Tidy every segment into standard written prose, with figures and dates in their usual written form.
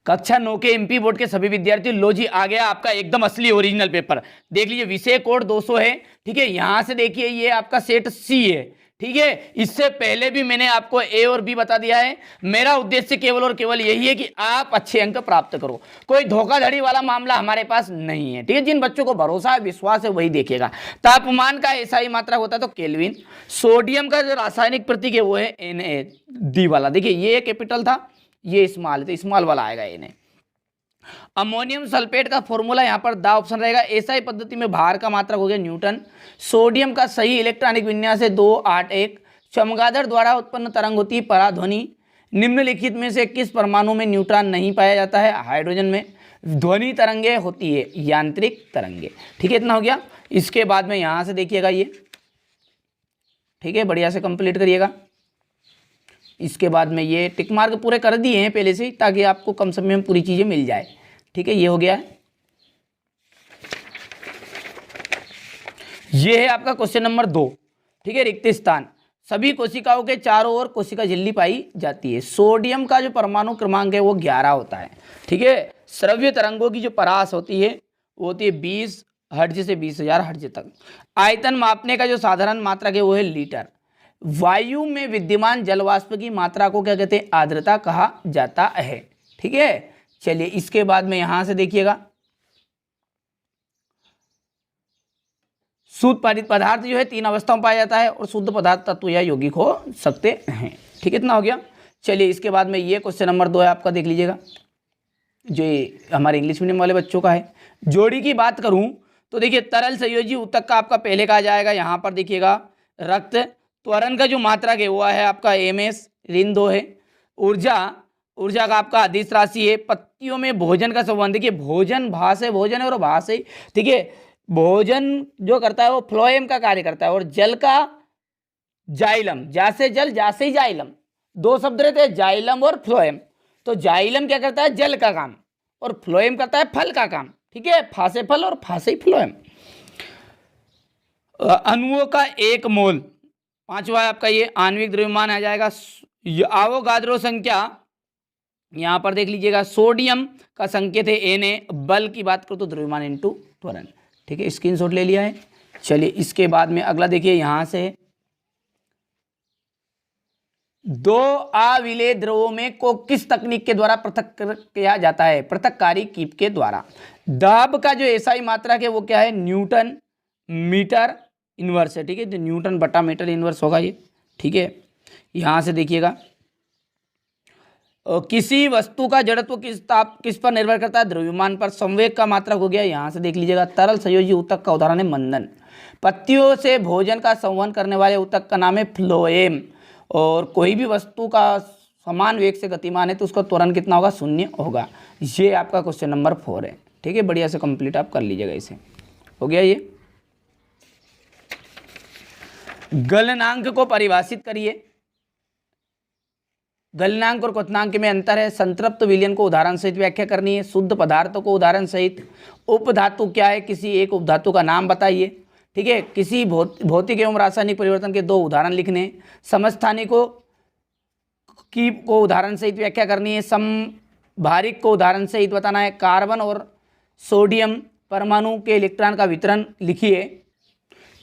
कक्षा 9 के MP board के सभी विद्यार्थियों, लो जी आ गया आपका एकदम असली ओरिजिनल पेपर। देख लीजिए विषय कोड 200 है, ठीक है। यहां से देखिए ये आपका सेट सी है, ठीक है। इससे पहले भी मैंने आपको ए और बी बता दिया है। मेरा उद्देश्य केवल और केवल यही है कि आप अच्छे अंक प्राप्त करो। कोई धोखाधड़ी वाला मामला हमारे पापास नहीं है, ठीक है। जिन बच्चों को भरोसा है, विश्वास है, वही देखेगा। तापमान का एसआई मात्रक होता है तो केल्विन। सोडियम का जो रासायनिक प्रतीक है वो है Na वाला। देखिए ये कैपिटल था, ये स्मॉल, तो स्मॉल वाला आएगा Na। अमोनियम सल्फेट का फॉर्मूला यहां पर दा ऑप्शन रहेगा। एसआई पद्धति में भार का मात्रक हो गया न्यूटन। सोडियम का सही इलेक्ट्रॉनिक विन्यास है 281। चमगादड़ द्वारा उत्पन्न तरंग होती है पराध्वनि। निम्नलिखित में से किस परमाणु में न्यूट्रॉन नहीं पाया जाता है? हाइड्रोजन में। ध्वनि तरंगे होती है यांत्रिक तरंगे, ठीक है। इतना हो गया। इसके बाद में यहां से देखिएगा ये, ठीक है, बढ़िया से कंप्लीट करिएगा। इसके बाद में ये टिक मार्क पूरे कर दिए हैं पहले से, ताकि आपको कम समय में पूरी चीजें मिल जाए, ठीक है। ये हो गया है। ये है आपका क्वेश्चन नंबर 2, ठीक है। रिक्त स्थान। सभी कोशिकाओं के चारों ओर कोशिका झिल्ली पाई जाती है। सोडियम का जो परमाणु क्रमांक है वो 11 होता है, ठीक है। श्रव्य तरंगों की जो परास होती है वो होती है 20 हर्ट्ज से 20,000 हर्ट्ज तक। आयतन मापने का जो साधारण मात्रक है वो है लीटर। वायु में विद्यमान जलवाष्प की मात्रा को क्या कहते हैं? आर्द्रता कहा जाता है, ठीक है। चलिए इसके बाद में यहां से देखिएगा, शुद्ध पदार्थ जो है 3 अवस्थाओं में पाया जाता है और शुद्ध पदार्थ तत्व या यौगिक हो सकते हैं, ठीक है। इतना हो गया। चलिए इसके बाद में ये क्वेश्चन नंबर 2 है आपका, देख लीजिएगा, जो हमारे इंग्लिश मीडियम वाले बच्चों का है। जोड़ी की बात करूं तो देखिए तरल संयोजी ऊतक का आपका पहले कहा जाएगा, यहां पर देखिएगा रक्त। त्वरण का जो मात्रक है वो है आपका Ms, ऋण 2 है। ऊर्जा का आपका अदिश राशि है। पत्तियों में भोजन का संबंध, देखिए भोजन भा से भोजन है और भा से, ठीक है। भोजन जो करता है वो फ्लोएम का कार्य करता है, और जल का जाइलम, जैसे जल जैसे ही जाइलम, 2 शब्द रहते हैं जाइलम और फ्लोएम। तो जाइलम क्या करता है? जल का काम, और फ्लोएम करता है फल का काम, ठीक है। फा से फल और फा से फ्लोएम। अणुओं का 1 मोल, 5वां है आपका ये आणविक द्रव्यमान आ जाएगा। आवोगाद्रो संख्या यहां पर देख लीजिएगा, सोडियम का संकेत है Na। बल की बात करो तो द्रव्यमान इनटू त्वरण, ठीक है। स्क्रीनशॉट ले लिया है। चलिए इसके बाद में अगला देखिए, यहां से 2 अविलेय द्रवों में को किस तकनीक के द्वारा पृथक किया जाता है? पृथककारी कीप के द्वारा। दाब का जो एसआई मात्रक है वो क्या है? न्यूटन मीटर इनवर्स है, ठीक है। तो न्यूटन बटा मीटर इनवर्स होगा ये, ठीक है। यहां से देखिएगा, किसी वस्तु का जड़त्व किस पर निर्भर करता है? द्रव्यमान पर। संवेग का मात्रक हो गया, यहां से देख लीजिएगा, तरल संयोजी ऊतक का उदाहरण है मंदन। पत्तियों से भोजन का संवहन करने वाले ऊतक का नाम है फ्लोएम। और कोई भी वस्तु का समान वेग से गतिमान है तो उसका त्वरण कितना होगा? 0 होगा। ये आपका क्वेश्चन नंबर 4 है, ठीक है। बढ़िया से कंप्लीट आप कर लीजिएगा इसे। हो गया ये। गलनांक को परिभाषित करिए। गलनांक और क्वथनांक में अंतर है। संतृप्त विलयन को उदाहरण सहित व्याख्या करनी है। शुद्ध पदार्थों को उदाहरण सहित। उपधातु क्या है? किसी एक उपधातु का नाम बताइए, ठीक है। किसी भौतिक एवं रासायनिक परिवर्तन के 2 उदाहरण लिखने हैं। समस्थानिकों को उदाहरण सहित व्याख्या करनी है। समभारिक को उदाहरण सहित बताना है। कार्बन और सोडियम परमाणु के इलेक्ट्रॉन का वितरण लिखिए।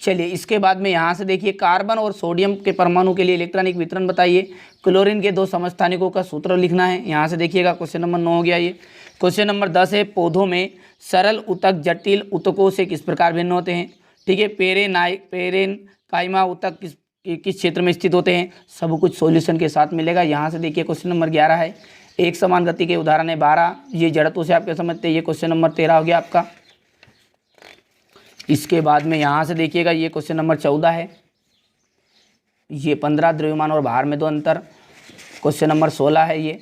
चलिए इसके बाद में यहाँ से देखिए, कार्बन और सोडियम के परमाणु के लिए इलेक्ट्रॉनिक वितरण बताइए। क्लोरीन के 2 समस्थानिकों का सूत्र लिखना है। यहाँ से देखिएगा क्वेश्चन नंबर 9 हो गया ये। क्वेश्चन नंबर 10 है, पौधों में सरल ऊतक जटिल ऊतकों से किस प्रकार भिन्न होते हैं? ठीक है। पेरेनकाइमा ऊतक किस क्षेत्र में स्थित होते हैं? सब कुछ सॉल्यूशन के साथ मिलेगा। यहाँ से देखिए क्वेश्चन नंबर 11 है, एक समान गति के उदाहरण है 12। ये जड़त्व से आप क्या समझते हैं? ये क्वेश्चन नंबर 13 हो गया आपका। इसके बाद में यहाँ से देखिएगा, ये क्वेश्चन नंबर 14 है। ये 15 द्रव्यमान और भार में 2 अंतर। क्वेश्चन नंबर 16 है ये,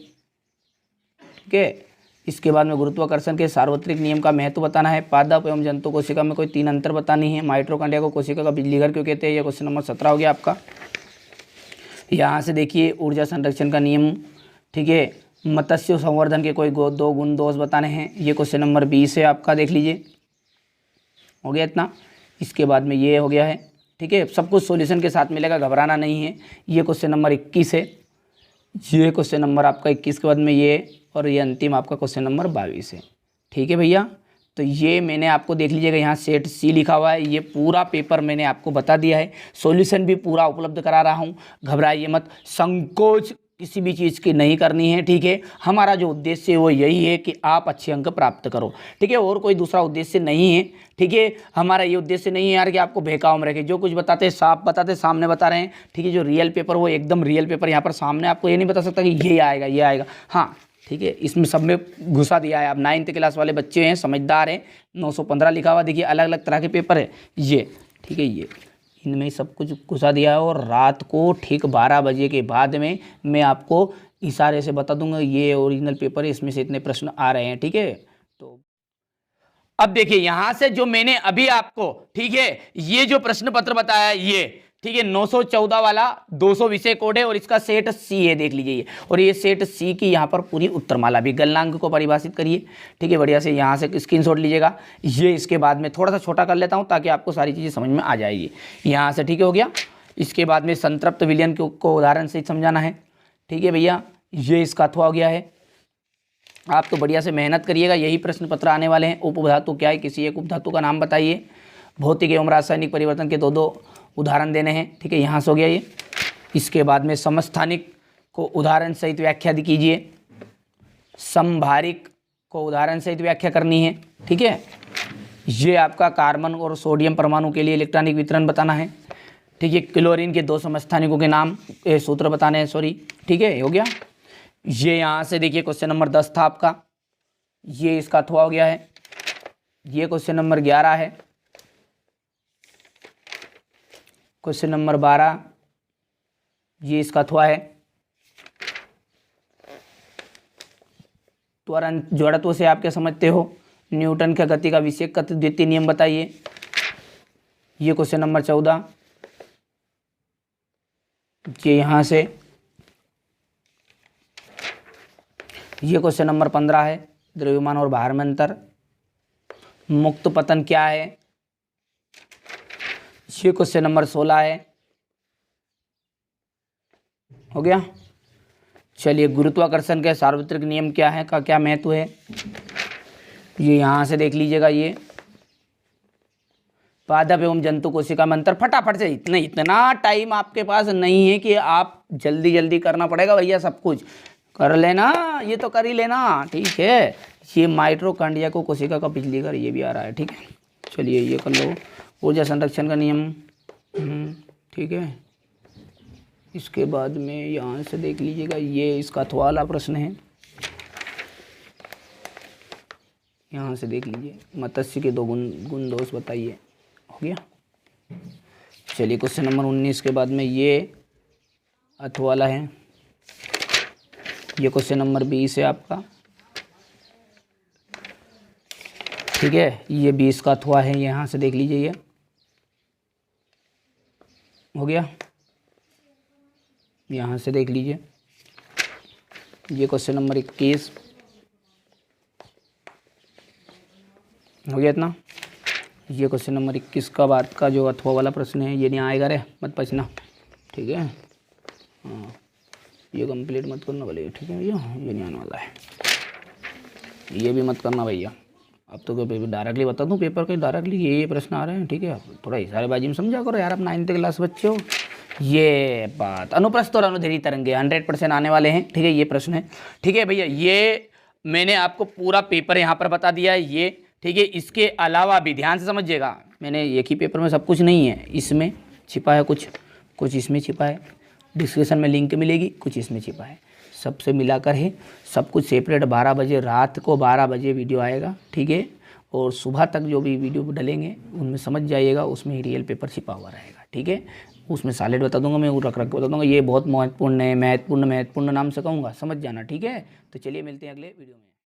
ठीक है। इसके बाद में गुरुत्वाकर्षण के सार्वत्रिक नियम का महत्व बताना है। पादप एवं जंतु कोशिका में कोई 3 अंतर बतानी है। माइटोकॉन्ड्रिया को कोशिका का बिजली घर क्यों कहते हैं? ये क्वेश्चन नंबर 17 हो गया आपका। यहाँ से देखिए ऊर्जा संरक्षण का नियम, ठीक है। मत्स्य संवर्धन के कोई 2 गुण दोष बताने हैं। ये क्वेश्चन नंबर 20 है आपका, देख लीजिए। हो गया इतना। इसके बाद में ये हो गया है, ठीक है। सब कुछ सॉल्यूशन के साथ मिलेगा, घबराना नहीं है। ये क्वेश्चन नंबर 21 है। ये क्वेश्चन नंबर आपका 21 के बाद में ये और ये अंतिम आपका क्वेश्चन नंबर 22 है। ठीक है भैया, तो ये मैंने आपको देख लीजिएगा यहाँ सेट सी लिखा हुआ है। ये पूरा पेपर मैंने आपको बता दिया है, सॉल्यूशन भी पूरा उपलब्ध करा रहा हूँ। घबराइए मत, संकोच किसी भी चीज़ की नहीं करनी है। ठीक है, हमारा जो उद्देश्य है वो यही है कि आप अच्छे अंक प्राप्त करो। ठीक है, और कोई दूसरा उद्देश्य नहीं है। ठीक है, हमारा ये उद्देश्य नहीं है यार कि आपको बहकाव में रखे। जो कुछ बताते हैं साफ बताते, सामने बता रहे हैं। ठीक है, जो रियल पेपर वो एकदम रियल पेपर यहाँ पर सामने, आपको ये नहीं बता सकता कि ये आएगा ये आएगा। हाँ ठीक है, इसमें सब में घुसा दिया है। आप 9th क्लास वाले बच्चे हैं, समझदार हैं। 915 लिखा हुआ देखिए, अलग अलग तरह के पेपर है ये। ठीक है, ये इनमें सब कुछ घुसा दिया है। और रात को ठीक 12 बजे के बाद में मैं आपको इशारे से बता दूंगा ये ओरिजिनल पेपर है, इसमें से इतने प्रश्न आ रहे हैं। ठीक है, तो अब देखिए यहाँ से जो मैंने अभी आपको, ठीक है, ये जो प्रश्न पत्र बताया ये, ठीक है, 914 वाला 200 विषय कोड है और इसका सेट सी है, देख लीजिए ये। और ये सेट सी की यहाँ पर पूरी उत्तरमाला भी, गलनांक को परिभाषित करिए। ठीक है, बढ़िया से यहाँ से स्क्रीनशॉट लीजिएगा। ये इसके बाद में थोड़ा सा छोटा कर लेता हूँ ताकि आपको सारी चीज़ें समझ में आ जाएगी यहाँ से। ठीक है, हो गया। इसके बाद में संतृप्त विलयन को उदाहरण से समझाना है। ठीक है भैया, ये इसका अथवा हो गया है। आप तो बढ़िया से मेहनत करिएगा, यही प्रश्न पत्र आने वाले हैं। उपधातु क्या है, किसी एक उपधातु का नाम बताइए। भौतिक एवं रासायनिक परिवर्तन के दो उदाहरण देने हैं। ठीक है, यहाँ से हो गया ये। इसके बाद में समस्थानिक को उदाहरण सहित व्याख्या कीजिए। समभारिक को उदाहरण सहित व्याख्या करनी है। ठीक है, ये आपका कार्बन और सोडियम परमाणु के लिए इलेक्ट्रॉनिक वितरण बताना है। ठीक है, क्लोरीन के 2 समस्थानिकों के नाम सूत्र बताने हैं, सॉरी। ठीक है, हो गया। ये यहाँ से देखिए क्वेश्चन नंबर 10 था आपका, ये इसका अथवा हो गया है। ये क्वेश्चन नंबर 11 है। क्वेश्चन नंबर 12 ये इसका अथवा है। त्वरण जड़त्व से आप क्या समझते हो? न्यूटन का गति का विषेक का द्वितीय नियम बताइए। ये क्वेश्चन नंबर 14। ये यहाँ से ये क्वेश्चन नंबर 15 है, द्रव्यमान और भार में अंतर। मुक्त पतन क्या है? ये क्वेश्चन नंबर 16 है। हो गया। चलिए, गुरुत्वाकर्षण के सार्वत्रिक नियम क्या है, का क्या महत्व है, ये यहाँ से देख लीजिएगा। ये पादप एवं जंतु कोशिका में अंतर, फटाफट से। इतना टाइम आपके पास नहीं है कि आप जल्दी जल्दी करना पड़ेगा भैया, सब कुछ कर लेना, ये तो कर ही लेना। ठीक है, ये माइटोकॉन्ड्रिया को कोशिका का बिजली घर, ये भी आ रहा है। ठीक है, चलिए ये कर लो। ऊर्जा संरक्षण का नियम, ठीक है। इसके बाद में यहाँ से देख लीजिएगा, ये इसका अथवा वाला प्रश्न है। यहाँ से देख लीजिए, मत्स्य के 2 गुण दोष बताइए। हो गया। चलिए, क्वेश्चन नंबर 19 के बाद में ये अथवा वाला है। ये क्वेश्चन नंबर 20 है आपका। ठीक है, ये 20 का अथवा है, यहाँ से देख लीजिए। ये हो गया। यहाँ से देख लीजिए, ये क्वेश्चन नंबर 21 हो गया इतना। ये क्वेश्चन नंबर 21 का बाद का जो अथवा वाला प्रश्न है, ये नहीं आएगा रे, मत पछना। ठीक है, हाँ, ये कंप्लीट मत करना भले। ठीक है भैया, ये नहीं आने वाला है, ये भी मत करना भैया। अब तो डायरेक्टली बता दूं, पेपर के डायरेक्टली ये प्रश्न आ रहे हैं। ठीक है, थोड़ा इशारेबाजी में समझा करो यार, आप 9th क्लास बच्चे हो। ये बात, अनुप्रस्थ और अनुदैर्घ्य तरंगे 100% आने वाले हैं। ठीक है, ये प्रश्न है। ठीक है भैया, ये मैंने आपको पूरा पेपर यहाँ पर बता दिया है ये। ठीक है, इसके अलावा भी ध्यान से समझिएगा, मैंने एक ही पेपर में सब कुछ नहीं है, इसमें छिपा है कुछ इसमें छिपा है, डिस्क्रिप्शन में लिंक मिलेगी, कुछ इसमें छिपा है, सबसे मिलाकर है सब कुछ सेपरेट। 12 बजे रात को 12 बजे वीडियो आएगा। ठीक है, और सुबह तक जो भी वीडियो डलेंगे उनमें समझ जाइएगा, उसमें ही रियल पेपर छिपा हुआ रहेगा। ठीक है, उसमें सॉलिड बता दूंगा मैं, रख के बता दूंगा। ये बहुत महत्वपूर्ण है, महत्वपूर्ण नाम से कहूँगा, समझ जाना। ठीक है, तो चलिए मिलते हैं अगले वीडियो में।